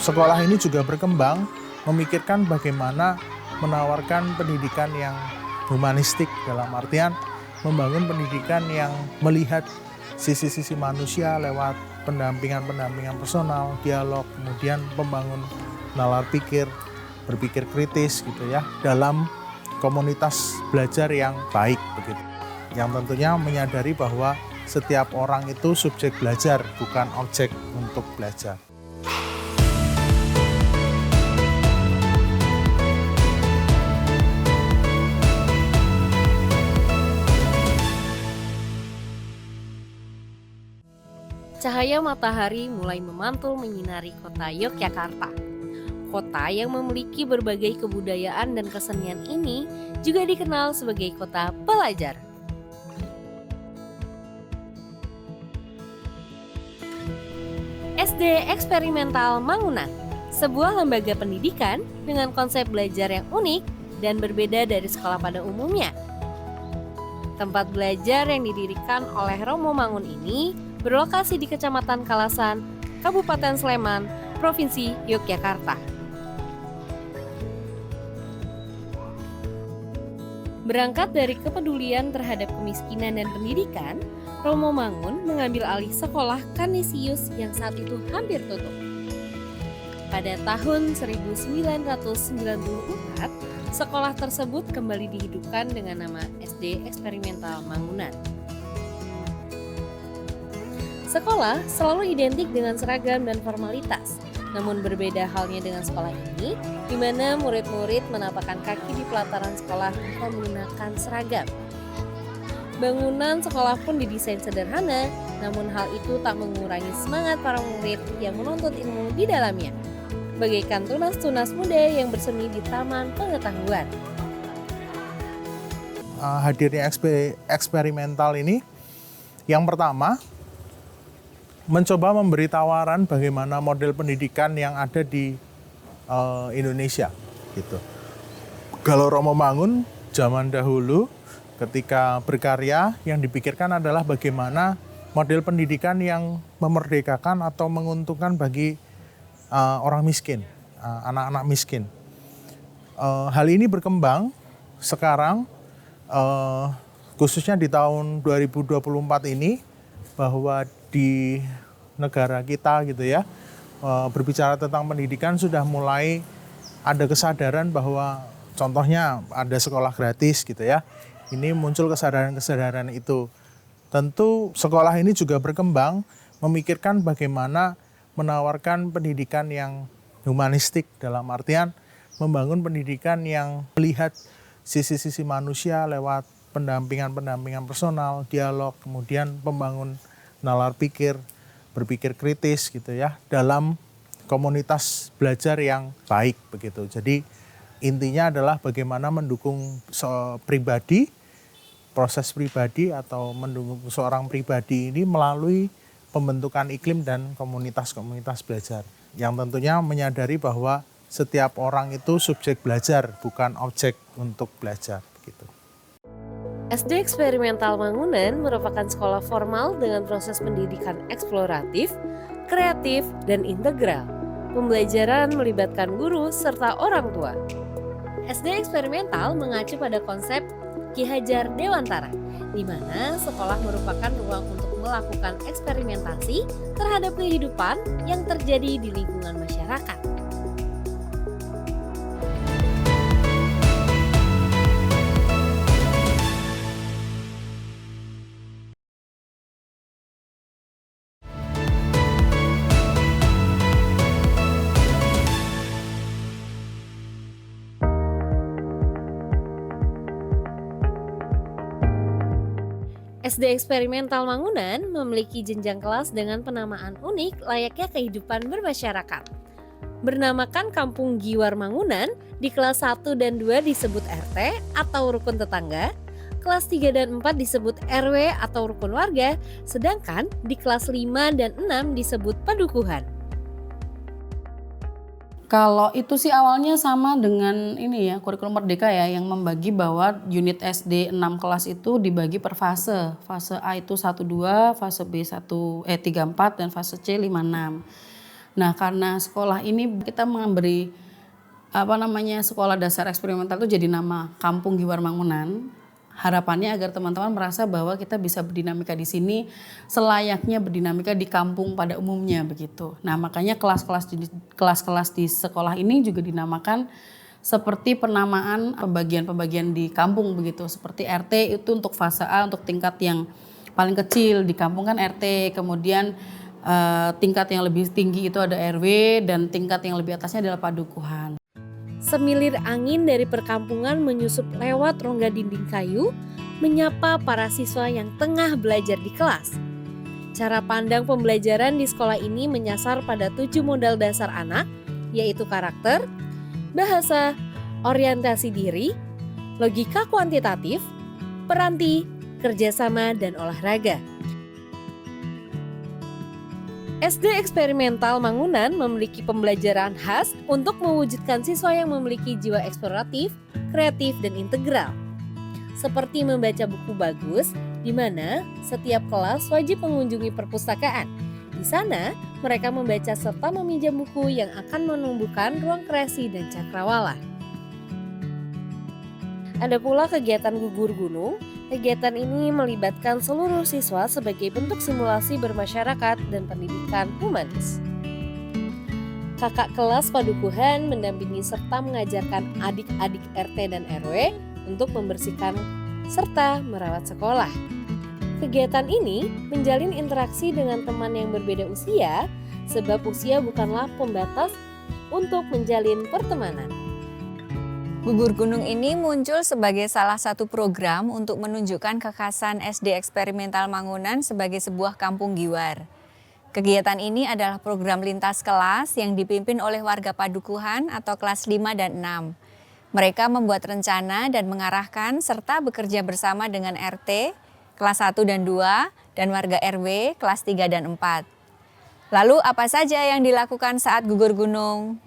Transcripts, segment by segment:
sekolah ini juga berkembang memikirkan bagaimana menawarkan pendidikan yang humanistik, dalam artian membangun pendidikan yang melihat sisi-sisi manusia lewat pendampingan personal, dialog, kemudian membangun nalar pikir, berpikir kritis gitu ya, dalam komunitas belajar yang baik begitu. Yang tentunya menyadari bahwa setiap orang itu subjek belajar, bukan objek untuk belajar. Cahaya matahari mulai memantul menyinari kota Yogyakarta. Kota yang memiliki berbagai kebudayaan dan kesenian ini juga dikenal sebagai kota pelajar. SD Eksperimental Mangunan, sebuah lembaga pendidikan dengan konsep belajar yang unik dan berbeda dari sekolah pada umumnya. Tempat belajar yang didirikan oleh Romo Mangun ini berlokasi di Kecamatan Kalasan, Kabupaten Sleman, Provinsi Yogyakarta. Berangkat dari kepedulian terhadap kemiskinan dan pendidikan, Romo Mangun mengambil alih sekolah Kanisius yang saat itu hampir tutup. Pada tahun 1994, sekolah tersebut kembali dihidupkan dengan nama SD Eksperimental Mangunan. Sekolah selalu identik dengan seragam dan formalitas, namun berbeda halnya dengan sekolah ini, di mana murid-murid menapakkan kaki di pelataran sekolah tanpa menggunakan seragam. Bangunan sekolah pun didesain sederhana, namun hal itu tak mengurangi semangat para murid yang menuntut ilmu di dalamnya, bagaikan tunas-tunas muda yang bersemi di taman pengetahuan. Hadirnya eksperimental ini, yang pertama, mencoba memberi tawaran bagaimana model pendidikan yang ada di Indonesia gitu. Kalau Romo Mangun zaman dahulu ketika berkarya yang dipikirkan adalah bagaimana model pendidikan yang memerdekakan atau menguntungkan bagi orang miskin, anak-anak miskin. Hal ini berkembang sekarang khususnya di tahun 2024 ini, bahwa di negara kita gitu ya, berbicara tentang pendidikan sudah mulai ada kesadaran bahwa contohnya ada sekolah gratis gitu ya. Ini muncul kesadaran-kesadaran itu. Tentu sekolah ini juga berkembang memikirkan bagaimana menawarkan pendidikan yang humanistik, dalam artian membangun pendidikan yang melihat sisi-sisi manusia lewat pendampingan personal, dialog, kemudian membangun nalar pikir, berpikir kritis gitu ya, dalam komunitas belajar yang baik begitu. Jadi intinya adalah bagaimana mendukung pribadi, proses pribadi atau mendukung seorang pribadi ini melalui pembentukan iklim dan komunitas-komunitas belajar. Yang tentunya menyadari bahwa setiap orang itu subjek belajar, bukan objek untuk belajar gitu. SD Eksperimental Mangunan merupakan sekolah formal dengan proses pendidikan eksploratif, kreatif, dan integral. Pembelajaran melibatkan guru serta orang tua. SD Eksperimental mengacu pada konsep Ki Hajar Dewantara, di mana sekolah merupakan ruang untuk melakukan eksperimentasi terhadap kehidupan yang terjadi di lingkungan masyarakat. SD Eksperimental Mangunan memiliki jenjang kelas dengan penamaan unik layaknya kehidupan bermasyarakat. Bernamakan Kampung Giwar Mangunan, di kelas 1 dan 2 disebut RT atau rukun tetangga, kelas 3 dan 4 disebut RW atau rukun warga, sedangkan di kelas 5 dan 6 disebut padukuhan. Kalau itu sih awalnya sama dengan ini ya, kurikulum Merdeka ya, yang membagi bahwa unit SD 6 kelas itu dibagi per fase. Fase A itu 1-2, fase B 3-4, dan fase C 5-6. Nah, karena sekolah ini kita memberi sekolah dasar eksperimental itu jadi nama Kampung Giwar Mangunan. Harapannya agar teman-teman merasa bahwa kita bisa berdinamika di sini selayaknya berdinamika di kampung pada umumnya begitu. Nah, makanya kelas-kelas di sekolah ini juga dinamakan seperti penamaan pembagian-pembagian di kampung begitu. Seperti RT itu untuk fase A, untuk tingkat yang paling kecil di kampung kan RT, kemudian tingkat yang lebih tinggi itu ada RW, dan tingkat yang lebih atasnya adalah padukuhan. Semilir angin dari perkampungan menyusup lewat rongga dinding kayu, menyapa para siswa yang tengah belajar di kelas. Cara pandang pembelajaran di sekolah ini menyasar pada 7 modal dasar anak, yaitu karakter, bahasa, orientasi diri, logika kuantitatif, peranti, kerjasama, dan olahraga. SD Eksperimental Mangunan memiliki pembelajaran khas untuk mewujudkan siswa yang memiliki jiwa eksploratif, kreatif, dan integral. Seperti membaca buku bagus, di mana setiap kelas wajib mengunjungi perpustakaan. Di sana, mereka membaca serta meminjam buku yang akan menumbuhkan ruang kreasi dan cakrawala. Ada pula kegiatan gugur gunung. Kegiatan ini melibatkan seluruh siswa sebagai bentuk simulasi bermasyarakat dan pendidikan humanis. Kakak kelas padukuhan mendampingi serta mengajarkan adik-adik RT dan RW untuk membersihkan serta merawat sekolah. Kegiatan ini menjalin interaksi dengan teman yang berbeda usia, sebab usia bukanlah pembatas untuk menjalin pertemanan. Gugur Gunung ini muncul sebagai salah satu program untuk menunjukkan kekhasan SD Eksperimental Mangunan sebagai sebuah kampung giwar. Kegiatan ini adalah program lintas kelas yang dipimpin oleh warga padukuhan atau kelas 5 dan 6. Mereka membuat rencana dan mengarahkan serta bekerja bersama dengan RT, kelas 1 dan 2, dan warga RW, kelas 3 dan 4. Lalu apa saja yang dilakukan saat gugur gunung?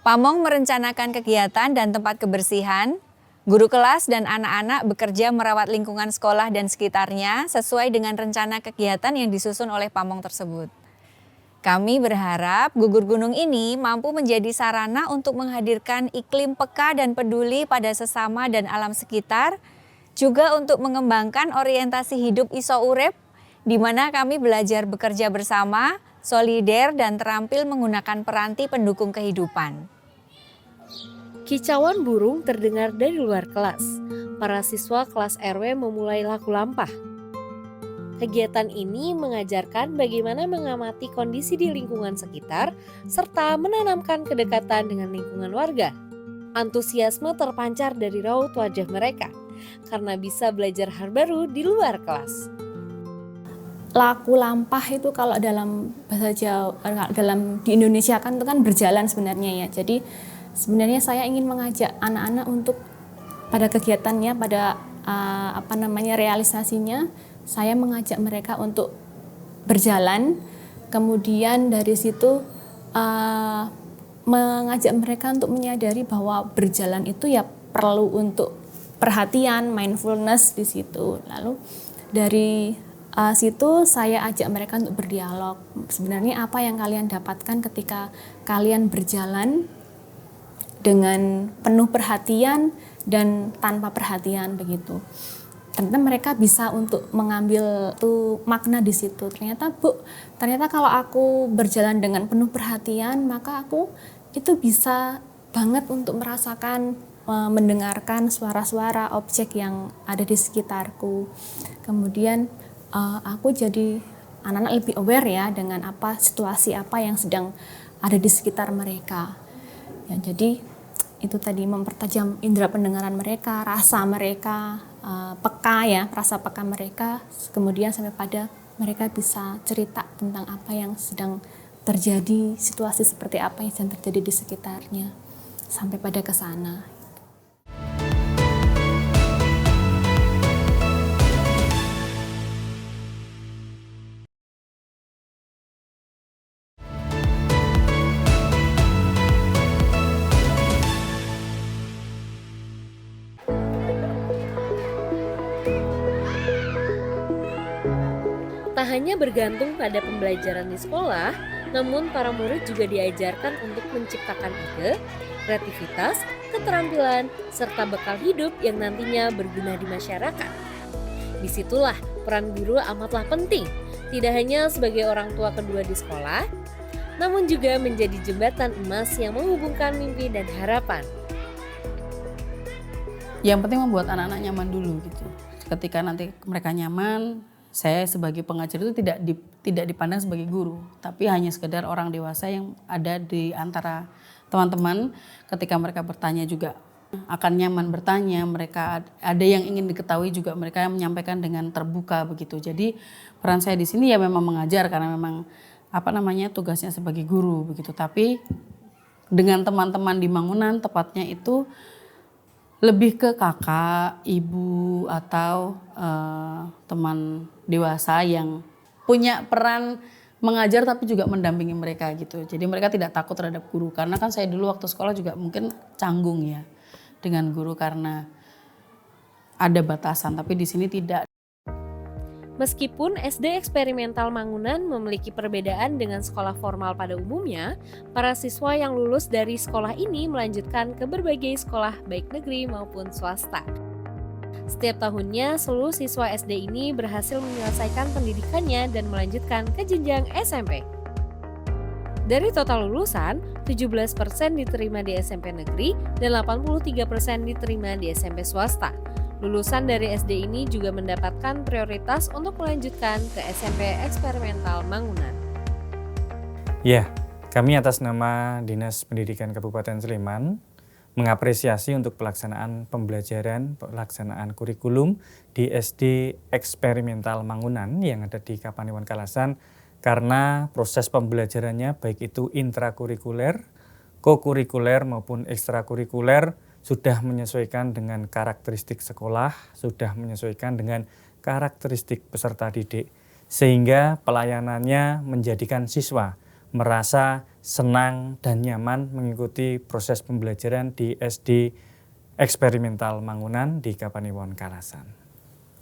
Pamong merencanakan kegiatan dan tempat kebersihan. Guru kelas dan anak-anak bekerja merawat lingkungan sekolah dan sekitarnya sesuai dengan rencana kegiatan yang disusun oleh Pamong tersebut. Kami berharap gugur gunung ini mampu menjadi sarana untuk menghadirkan iklim peka dan peduli pada sesama dan alam sekitar, juga untuk mengembangkan orientasi hidup iso urip, di mana kami belajar bekerja bersama, solider, dan terampil menggunakan peranti pendukung kehidupan. Kicauan burung terdengar dari luar kelas. Para siswa kelas RW memulai laku lampah. Kegiatan ini mengajarkan bagaimana mengamati kondisi di lingkungan sekitar serta menanamkan kedekatan dengan lingkungan warga. Antusiasme terpancar dari raut wajah mereka karena bisa belajar hal baru di luar kelas. Laku lampah itu kalau dalam bahasa Jawa, di Indonesia kan itu kan berjalan sebenarnya ya. Jadi sebenarnya saya ingin mengajak anak-anak untuk pada kegiatannya, pada realisasinya, saya mengajak mereka untuk berjalan. Kemudian dari situ mengajak mereka untuk menyadari bahwa berjalan itu ya perlu untuk perhatian, mindfulness di situ. Lalu dari situ saya ajak mereka untuk berdialog. Sebenarnya apa yang kalian dapatkan ketika kalian berjalan dengan penuh perhatian dan tanpa perhatian begitu. Ternyata mereka bisa untuk mengambil tuh makna di situ. Ternyata kalau aku berjalan dengan penuh perhatian, maka aku itu bisa banget untuk merasakan, mendengarkan suara-suara objek yang ada di sekitarku. Kemudian aku jadi anak-anak lebih aware ya dengan situasi apa yang sedang ada di sekitar mereka. Ya, jadi itu tadi mempertajam indera pendengaran mereka, rasa mereka, peka ya, rasa peka mereka, kemudian sampai pada mereka bisa cerita tentang apa yang sedang terjadi, situasi seperti apa yang sedang terjadi di sekitarnya, sampai pada ke sana. Tak hanya bergantung pada pembelajaran di sekolah, Namun para murid juga diajarkan untuk menciptakan ide, kreativitas, keterampilan, serta bekal hidup yang nantinya berguna di masyarakat. Disitulah peran guru amatlah penting, tidak hanya sebagai orang tua kedua di sekolah, namun juga menjadi jembatan emas yang menghubungkan mimpi dan harapan. Yang penting membuat anak-anak nyaman dulu gitu. Ketika nanti mereka nyaman, saya sebagai pengajar itu tidak dipandang sebagai guru, tapi hanya sekedar orang dewasa yang ada di antara teman-teman. Ketika mereka bertanya juga akan nyaman bertanya, mereka ada yang ingin diketahui juga mereka menyampaikan dengan terbuka begitu. Jadi peran saya di sini ya memang mengajar karena memang tugasnya sebagai guru begitu. Tapi dengan teman-teman di Mangunan tepatnya itu lebih ke kakak, ibu, atau teman dewasa yang punya peran mengajar tapi juga mendampingi mereka gitu. Jadi mereka tidak takut terhadap guru. Karena kan saya dulu waktu sekolah juga mungkin canggung ya dengan guru karena ada batasan. Tapi di sini tidak. Meskipun SD Eksperimental Mangunan memiliki perbedaan dengan sekolah formal pada umumnya, para siswa yang lulus dari sekolah ini melanjutkan ke berbagai sekolah baik negeri maupun swasta. Setiap tahunnya, seluruh siswa SD ini berhasil menyelesaikan pendidikannya dan melanjutkan ke jenjang SMP. Dari total lulusan, 17% diterima di SMP negeri dan 83% diterima di SMP swasta. Lulusan dari SD ini juga mendapatkan prioritas untuk melanjutkan ke SMP Eksperimental Mangunan. Ya, kami atas nama Dinas Pendidikan Kabupaten Sleman mengapresiasi untuk pelaksanaan pembelajaran, pelaksanaan kurikulum di SD Eksperimental Mangunan yang ada di Kapanewon Kalasan karena proses pembelajarannya baik itu intrakurikuler, kokurikuler maupun ekstrakurikuler sudah menyesuaikan dengan karakteristik sekolah, sudah menyesuaikan dengan karakteristik peserta didik, sehingga pelayanannya menjadikan siswa merasa senang dan nyaman mengikuti proses pembelajaran di SD Eksperimental Mangunan di Kapanewon Kalasan.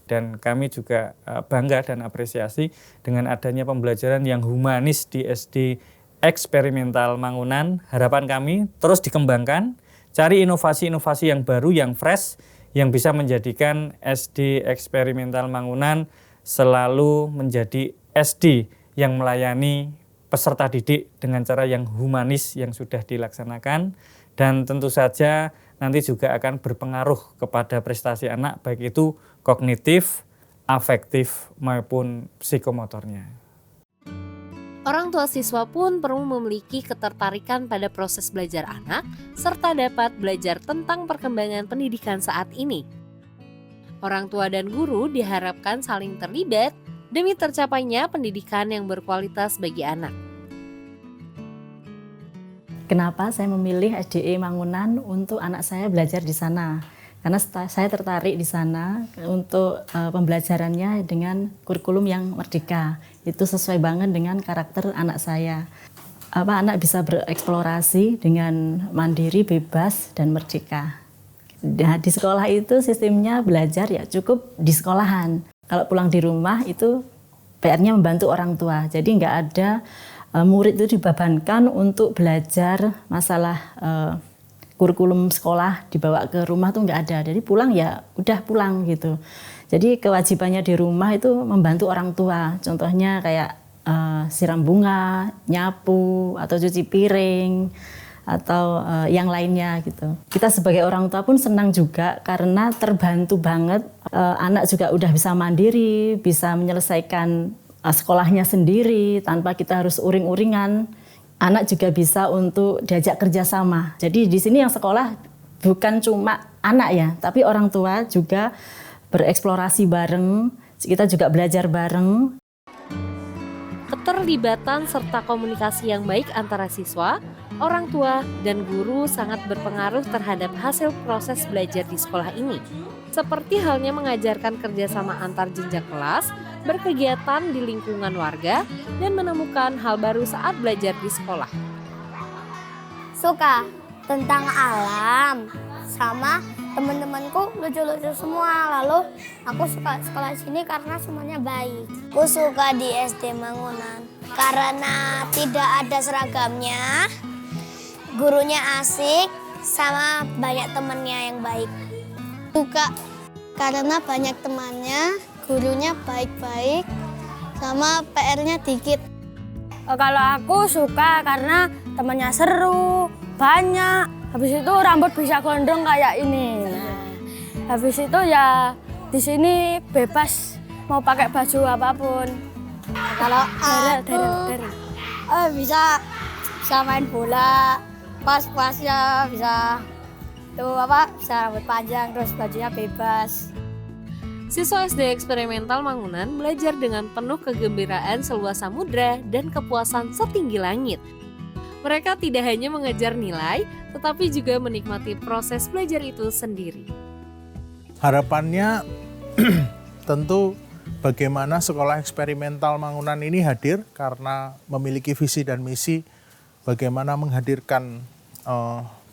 Dan kami juga bangga dan apresiasi dengan adanya pembelajaran yang humanis di SD Eksperimental Mangunan. Harapan kami terus dikembangkan, cari inovasi-inovasi yang baru, yang fresh, yang bisa menjadikan SD Eksperimental Mangunan selalu menjadi SD yang melayani peserta didik dengan cara yang humanis yang sudah dilaksanakan. Dan tentu saja nanti juga akan berpengaruh kepada prestasi anak, baik itu kognitif, afektif, maupun psikomotornya. Orang tua siswa pun perlu memiliki ketertarikan pada proses belajar anak, serta dapat belajar tentang perkembangan pendidikan saat ini. Orang tua dan guru diharapkan saling terlibat demi tercapainya pendidikan yang berkualitas bagi anak. Kenapa saya memilih SDE Mangunan untuk anak saya belajar di sana? Karena saya tertarik di sana untuk pembelajarannya dengan kurikulum yang merdeka. Itu sesuai banget dengan karakter anak saya. Anak bisa bereksplorasi dengan mandiri, bebas, dan merdeka. Nah, di sekolah itu sistemnya belajar ya cukup di sekolahan. Kalau pulang di rumah itu PR-nya membantu orang tua. Jadi nggak ada murid itu dibebankan untuk belajar masalah kurikulum sekolah dibawa ke rumah tuh nggak ada. Jadi pulang ya udah pulang gitu. Jadi kewajibannya di rumah itu membantu orang tua. Contohnya kayak siram bunga, nyapu, atau cuci piring, atau yang lainnya gitu. Kita sebagai orang tua pun senang juga karena terbantu banget. Anak juga udah bisa mandiri, bisa menyelesaikan sekolahnya sendiri tanpa kita harus uring-uringan. Anak juga bisa untuk diajak kerjasama. Jadi di sini yang sekolah bukan cuma anak ya, tapi orang tua juga bereksplorasi bareng, kita juga belajar bareng. Keterlibatan serta komunikasi yang baik antara siswa, orang tua, dan guru sangat berpengaruh terhadap hasil proses belajar di sekolah ini. Seperti halnya mengajarkan kerjasama antar jenjang kelas, berkegiatan di lingkungan warga, dan menemukan hal baru saat belajar di sekolah. Suka tentang alam sama teman-temanku lucu-lucu semua. Lalu aku suka sekolah sini karena semuanya baik. Aku suka di SD Mangunan karena tidak ada seragamnya, gurunya asik, sama banyak temannya yang baik. Suka karena banyak temannya, gurunya baik-baik, sama PR-nya dikit. Kalau aku suka karena temannya seru, banyak. Habis itu rambut bisa gondrong kayak ini. Nah, habis itu ya di sini bebas mau pakai baju apapun. Kalau aku bisa main bola, pas-pasnya bisa bisa rambut panjang terus bajunya bebas. Siswa SD Eksperimental Mangunan belajar dengan penuh kegembiraan seluas samudra dan kepuasan setinggi langit. Mereka tidak hanya mengejar nilai, tetapi juga menikmati proses belajar itu sendiri. Harapannya tentu bagaimana sekolah eksperimental Mangunan ini hadir karena memiliki visi dan misi bagaimana menghadirkan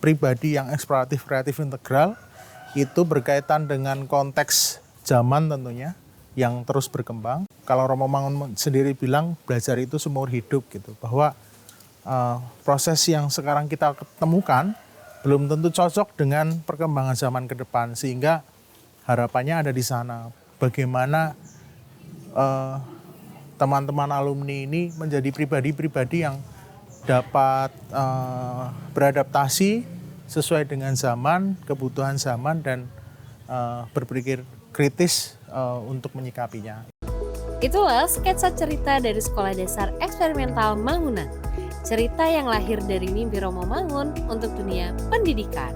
pribadi yang eksploratif, kreatif, integral, itu berkaitan dengan konteks zaman tentunya yang terus berkembang. Kalau Romo Mangun sendiri bilang belajar itu seumur hidup gitu, bahwa proses yang sekarang kita temukan belum tentu cocok dengan perkembangan zaman ke depan, sehingga harapannya ada di sana. Bagaimana teman-teman alumni ini menjadi pribadi-pribadi yang dapat beradaptasi sesuai dengan zaman, kebutuhan zaman, dan berpikir kritis untuk menyikapinya. Itulah sketsa cerita dari Sekolah Dasar Eksperimental Mangunan. Cerita yang lahir dari mimpi Romo Mangun untuk dunia pendidikan.